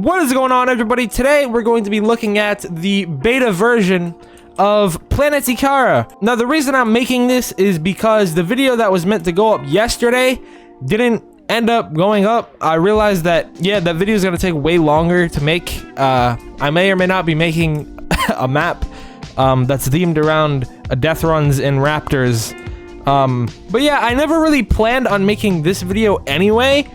What is going on, everybody? Today we're going to be looking at the beta version of Planet Ikara. Now, the reason I'm making this is because the video that was meant to go up yesterday didn't end up going up. I realized that, yeah, that video is going to take way longer to make. I may or may not be making a map that's themed around death runs and raptors. But yeah, I never really planned on making this video anyway.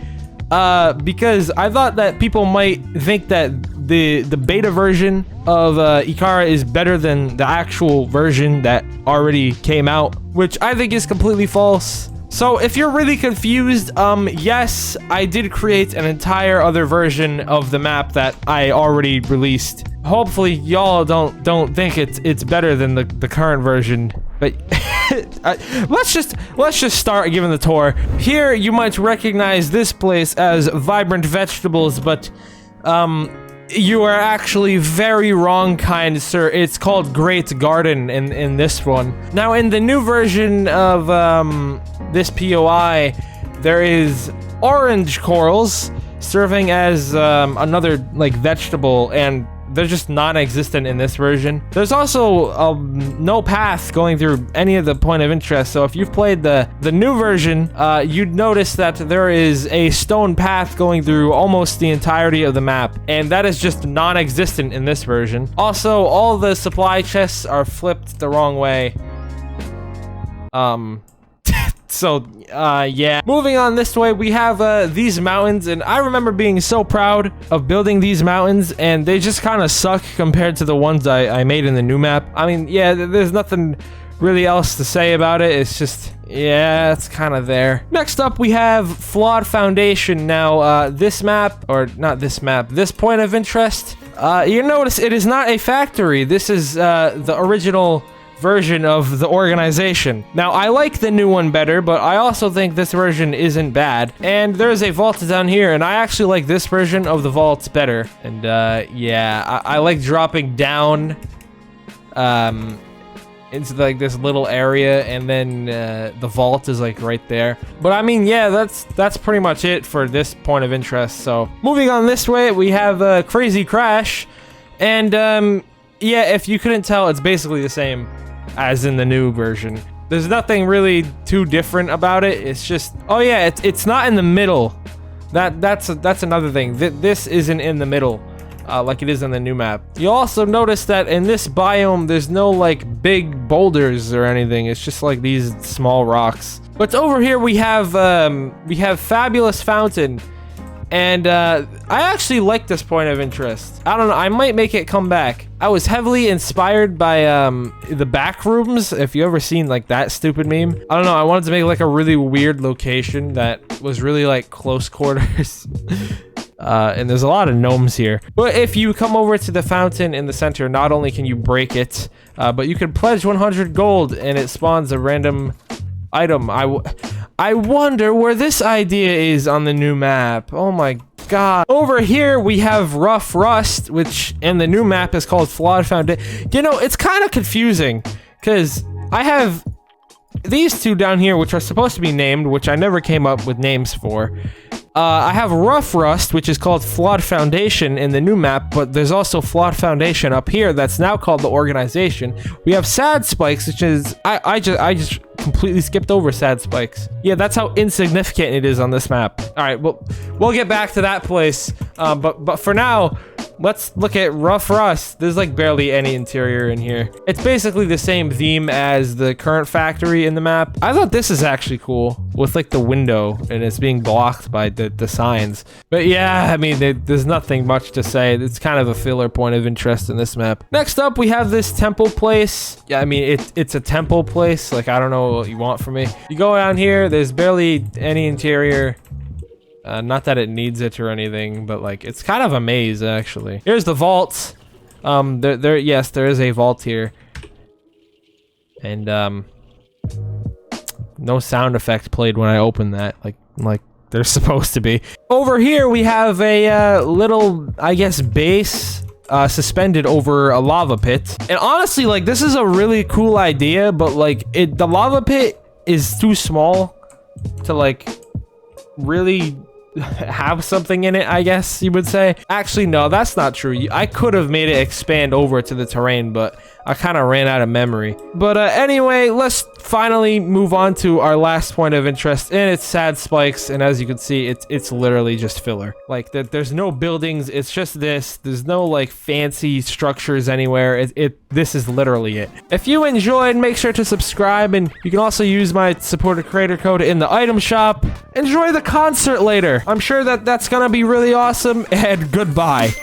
Because I thought that people might think that the beta version of Ikara is better than the actual version that already came out, which I think is completely false. So if you're really confused, yes, I did create an entire other version of the map that I already released. Hopefully y'all don't think it's better than the current version, but let's just start giving the tour. Here you might recognize this place as Vibrant Vegetables, but you are actually very wrong, kind sir. It's called Great Garden in this one. Now, in the new version of this POI, there is orange corals serving as another like vegetable, and they're just non-existent in this version. There's also no path going through any of the point of interest. So if you've played the new version, you'd notice that there is a stone path going through almost the entirety of the map, and that is just non-existent in this version. Also, all the supply chests are flipped the wrong way. So, yeah. Moving on this way, we have these mountains, and I remember being so proud of building these mountains, and they just kind of suck compared to the ones I made in the new map. I mean, yeah, there's nothing really else to say about it. It's just, yeah, it's kind of there. Next up, we have Flawed Foundation. Now, this map, or not this map, this point of interest, you notice it is not a factory. This is the original version of the organization. Now, I like the new one better, but I also think this version isn't bad. And there's a vault down here, and I actually like this version of the vaults better. And yeah, I like dropping down into like this little area, and then the vault is like right there. But I mean, yeah, that's pretty much it for this point of interest. So moving on this way, we have Crazy Crash, and yeah, if you couldn't tell, it's basically the same as in the new version. There's nothing really too different about it. It's just, oh yeah, it's not in the middle. That's another thing. This isn't in the middle like it is in the new map. You'll also notice that in this biome, there's no like big boulders or anything. It's just like these small rocks. But over here we have Fabulous Fountain. And I actually like this point of interest. I don't know, I might make it come back. I was heavily inspired by the back rooms, if you ever seen like that stupid meme. I don't know, I wanted to make like a really weird location that was really like close quarters. And there's a lot of gnomes here. But if you come over to the fountain in the center, not only can you break it, but you can pledge 100 gold and it spawns a random item. I wonder where this idea is on the new map. Oh my god. Over here, we have Rough Rust, which in the new map is called Flawed Foundation. You know, it's kind of confusing, because I have these two down here, which are supposed to be named, which I never came up with names for. I have Rough Rust, which is called Flawed Foundation in the new map, but there's also Flawed Foundation up here that's now called the Organization. We have Sad Spikes, which is, I just completely skipped over Sad Spikes. Yeah, that's how insignificant it is on this map. All right, well, we'll get back to that place, but for now, let's look at Rough Rust. There's like barely any interior in here. It's basically the same theme as the current factory in the map. I thought this is actually cool with like the window and it's being blocked by the signs. But yeah, I mean, there's nothing much to say. It's kind of a filler point of interest in this map. Next up, we have this temple place. Yeah, I mean, it's a temple place. Like, I don't know what you want from me. You go down here, there's barely any interior. Not that it needs it or anything, but like it's kind of a maze actually. Here's the vault. Yes, there is a vault here, and no sound effect played when I opened that, like there's supposed to be. Over here we have a little, I guess, base suspended over a lava pit, and honestly, like this is a really cool idea, but like the lava pit is too small to like really have something in it, I guess you would say. Actually, no, that's not true. I could have made it expand over to the terrain, but I kind of ran out of memory. But anyway, let's finally move on to our last point of interest, and it's sad spikes. And as you can see, it's literally just filler. Like there's no buildings. It's just this. There's no like fancy structures anywhere. This is literally it. If you enjoyed, make sure to subscribe, and you can also use my supporter creator code in the item shop. Enjoy the concert later. I'm sure that's gonna be really awesome, and goodbye.